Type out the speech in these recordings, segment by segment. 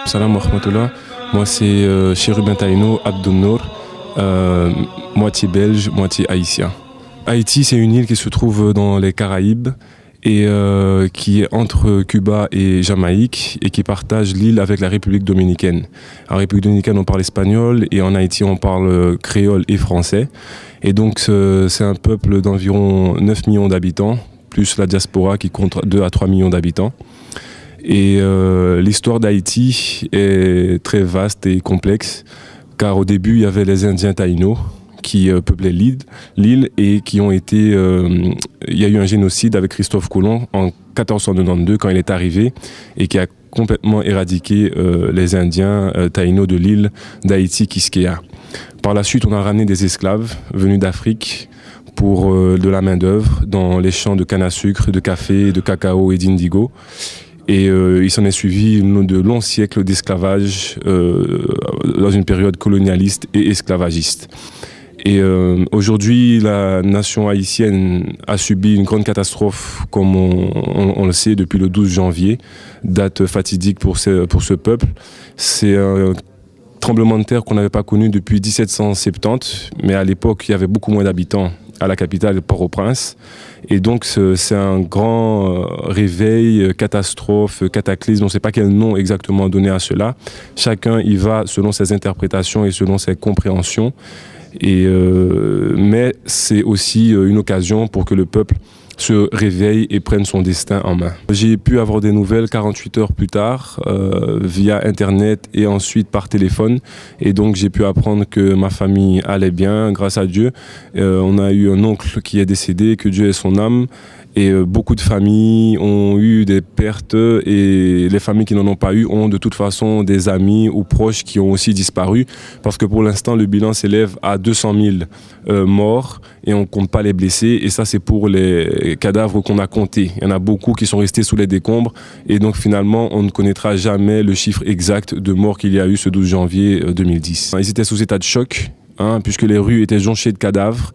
Salam wa rahmatullah. Moi c'est Chérubin Taïno Abdounour, moitié belge, moitié haïtien. Haïti c'est une île qui se trouve dans les Caraïbes et qui est entre Cuba et Jamaïque et qui partage l'île avec la République dominicaine. En République dominicaine on parle espagnol et en Haïti on parle créole et français. Et donc c'est un peuple d'environ 9 millions d'habitants, plus la diaspora qui compte 2 à 3 millions d'habitants. Et l'histoire d'Haïti est très vaste et complexe, car au début, il y avait les Indiens taïnos qui peuplaient l'île et qui ont été... il y a eu un génocide avec Christophe Colomb en 1492 quand il est arrivé et qui a complètement éradiqué les Indiens taïnos de l'île d'Haïti, Quisqueya. Par la suite, on a ramené des esclaves venus d'Afrique pour de la main-d'œuvre dans les champs de canne à sucre, de café, de cacao et d'indigo. Et il s'en est suivi de longs siècles d'esclavage dans une période colonialiste et esclavagiste. Et aujourd'hui, la nation haïtienne a subi une grande catastrophe, comme on le sait, depuis le 12 janvier, date fatidique pour ce peuple. C'est un tremblement de terre qu'on n'avait pas connu depuis 1770, mais à l'époque, il y avait beaucoup moins d'habitants à la capitale, Port-au-Prince. Et donc, c'est un grand réveil, catastrophe, cataclysme. On ne sait pas quel nom exactement donner à cela. Chacun y va selon ses interprétations et selon ses compréhensions. Mais c'est aussi une occasion pour que le peuple se réveille et prenne son destin en main. J'ai pu avoir des nouvelles 48 heures plus tard via Internet et ensuite par téléphone. Et donc j'ai pu apprendre que ma famille allait bien, grâce à Dieu. On a eu un oncle qui est décédé, que Dieu ait son âme. Et beaucoup de familles ont eu des pertes et les familles qui n'en ont pas eu ont de toute façon des amis ou proches qui ont aussi disparu. Parce que pour l'instant, le bilan s'élève à 200 000 morts et on ne compte pas les blessés. Et ça, c'est pour les cadavres qu'on a comptés. Il y en a beaucoup qui sont restés sous les décombres. Et donc finalement, on ne connaîtra jamais le chiffre exact de morts qu'il y a eu ce 12 janvier 2010. Ils étaient sous état de choc, puisque les rues étaient jonchées de cadavres.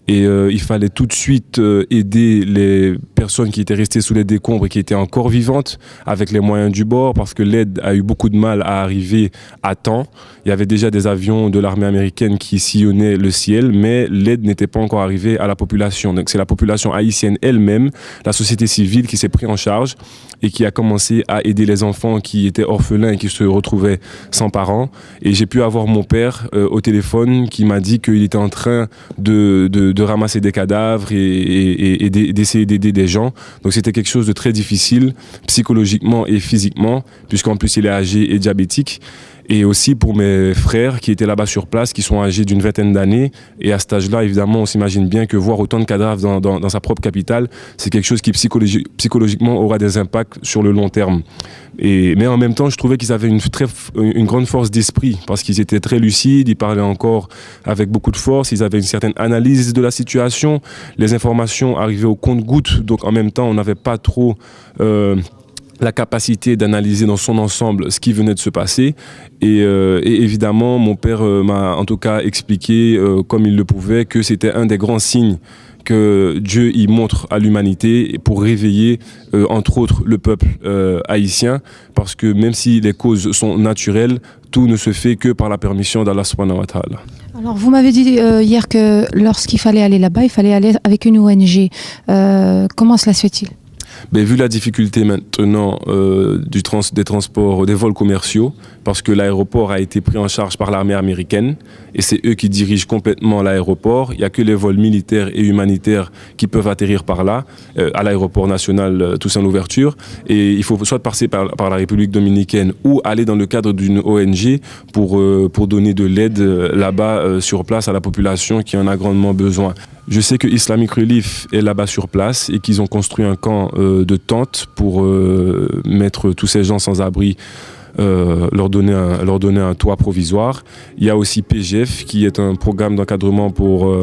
Et il fallait tout de suite aider les personnes qui étaient restées sous les décombres et qui étaient encore vivantes avec les moyens du bord, parce que l'aide a eu beaucoup de mal à arriver à temps. Il y avait déjà des avions de l'armée américaine qui sillonnaient le ciel, mais l'aide n'était pas encore arrivée à la population. Donc c'est la population haïtienne elle-même, la société civile qui s'est pris en charge et qui a commencé à aider les enfants qui étaient orphelins et qui se retrouvaient sans parents. Et j'ai pu avoir mon père au téléphone qui m'a dit qu'il était en train de ramasser des cadavres et d'essayer d'aider des gens. Donc c'était quelque chose de très difficile, psychologiquement et physiquement, puisqu'en plus il est âgé et diabétique. Et aussi pour mes frères qui étaient là-bas sur place, qui sont âgés d'une vingtaine d'années. Et à cet âge-là, évidemment, on s'imagine bien que voir autant de cadavres dans sa propre capitale, c'est quelque chose qui psychologiquement aura des impacts sur le long terme. Mais en même temps, je trouvais qu'ils avaient une grande force d'esprit, parce qu'ils étaient très lucides, ils parlaient encore avec beaucoup de force, ils avaient une certaine analyse de la situation, les informations arrivaient au compte-gouttes, donc en même temps, on n'avait pas trop... la capacité d'analyser dans son ensemble ce qui venait de se passer. Et évidemment, mon père m'a en tout cas expliqué, comme il le pouvait, que c'était un des grands signes que Dieu y montre à l'humanité pour réveiller, entre autres, le peuple haïtien, parce que même si les causes sont naturelles, tout ne se fait que par la permission d'Allah subhanahu wa ta'ala. Alors, vous m'avez dit hier que lorsqu'il fallait aller là-bas, il fallait aller avec une ONG. Comment cela se fait-il ? Mais vu la difficulté maintenant des transports, des vols commerciaux, parce que l'aéroport a été pris en charge par l'armée américaine et c'est eux qui dirigent complètement l'aéroport. Il n'y a que les vols militaires et humanitaires qui peuvent atterrir par là, à l'aéroport national Toussaint Louverture. Et il faut soit passer par la République dominicaine ou aller dans le cadre d'une ONG pour donner de l'aide là-bas sur place à la population qui en a grandement besoin. Je sais que Islamic Relief est là-bas sur place et qu'ils ont construit un camp de tentes pour mettre tous ces gens sans abri leur donner un toit provisoire. Il y a aussi PGF, qui est un programme d'encadrement pour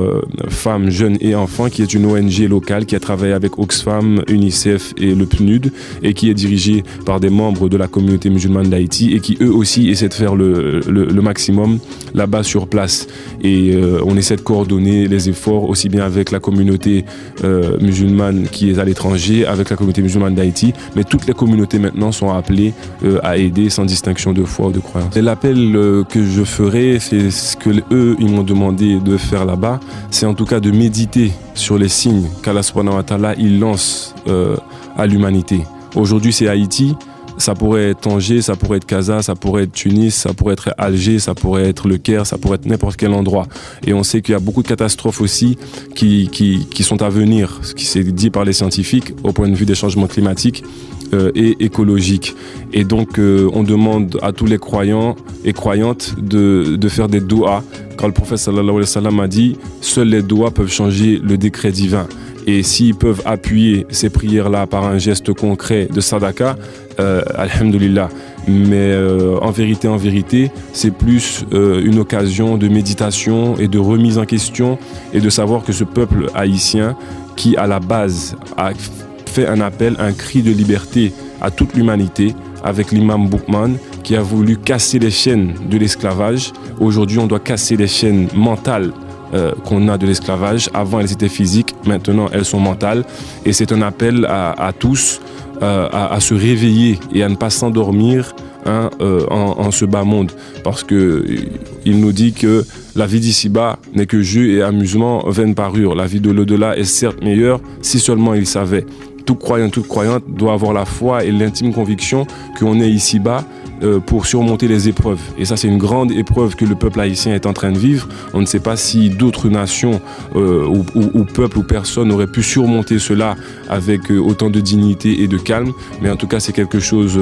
femmes, jeunes et enfants, qui est une ONG locale qui a travaillé avec Oxfam, UNICEF et le PNUD, et qui est dirigée par des membres de la communauté musulmane d'Haïti, et qui eux aussi essaient de faire le maximum là-bas sur place. Et on essaie de coordonner les efforts aussi bien avec la communauté musulmane qui est à l'étranger, avec la communauté musulmane d'Haïti, mais toutes les communautés maintenant sont appelées à aider sans distinction de foi ou de croyance. Et l'appel que je ferai, c'est ce que eux ils m'ont demandé de faire là-bas, c'est en tout cas de méditer sur les signes qu'Allah subhanahu wa ta'ala il lance à l'humanité. Aujourd'hui c'est Haïti, ça pourrait être Tanger, ça pourrait être Casa, ça pourrait être Tunis, ça pourrait être Alger, ça pourrait être le Caire, ça pourrait être n'importe quel endroit. Et on sait qu'il y a beaucoup de catastrophes aussi qui sont à venir, ce qui s'est dit par les scientifiques au point de vue des changements climatiques et écologiques. Et donc on demande à tous les croyants et croyantes de faire des doigts. Quand le prophète sallallahu alayhi wa sallam a dit « Seuls les doigts peuvent changer le décret divin ». Et s'ils peuvent appuyer ces prières-là par un geste concret de sadaka, alhamdulillah. Mais en vérité, c'est plus une occasion de méditation et de remise en question et de savoir que ce peuple haïtien qui, à la base, a fait un appel, un cri de liberté à toute l'humanité, avec l'imam Boukman, qui a voulu casser les chaînes de l'esclavage. Aujourd'hui, on doit casser les chaînes mentales qu'on a de l'esclavage. Avant, elles étaient physiques, maintenant, elles sont mentales. Et c'est un appel à tous à se réveiller et à ne pas s'endormir en ce bas monde. Parce qu'il nous dit que la vie d'ici-bas n'est que jeu et amusement vaine parure. La vie de l'au-delà est certes meilleure si seulement il savait. Tout croyant, toute croyante doit avoir la foi et l'intime conviction qu'on est ici-bas pour surmonter les épreuves. Et ça, c'est une grande épreuve que le peuple haïtien est en train de vivre. On ne sait pas si d'autres nations ou peuples ou personnes auraient pu surmonter cela avec autant de dignité et de calme. Mais en tout cas, c'est quelque chose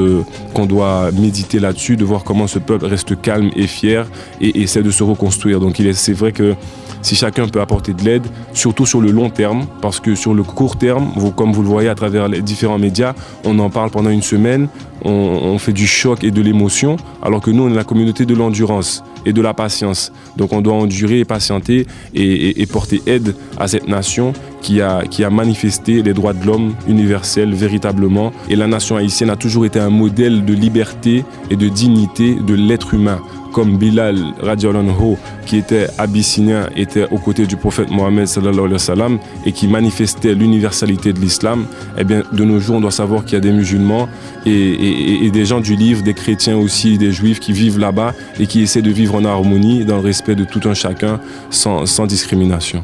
qu'on doit méditer là-dessus, de voir comment ce peuple reste calme et fier et essaie de se reconstruire. Donc c'est vrai que si chacun peut apporter de l'aide, surtout sur le long terme, parce que sur le court terme, comme vous le voyez à travers les différents médias, on en parle pendant une semaine, on fait du choc et de l'émotion, alors que nous, on est la communauté de l'endurance et de la patience. Donc on doit endurer et patienter et porter aide à cette nation qui a manifesté les droits de l'homme universels véritablement. Et la nation haïtienne a toujours été un modèle de liberté et de dignité de l'être humain. Comme Bilal radiallahu anhu, qui était abyssinien, était aux côtés du prophète Mohammed sallallahu alayhi wa sallam et qui manifestait l'universalité de l'islam, eh bien, de nos jours, on doit savoir qu'il y a des musulmans et des gens du livre, des chrétiens aussi, des juifs qui vivent là-bas et qui essaient de vivre en harmonie, dans le respect de tout un chacun, sans discrimination.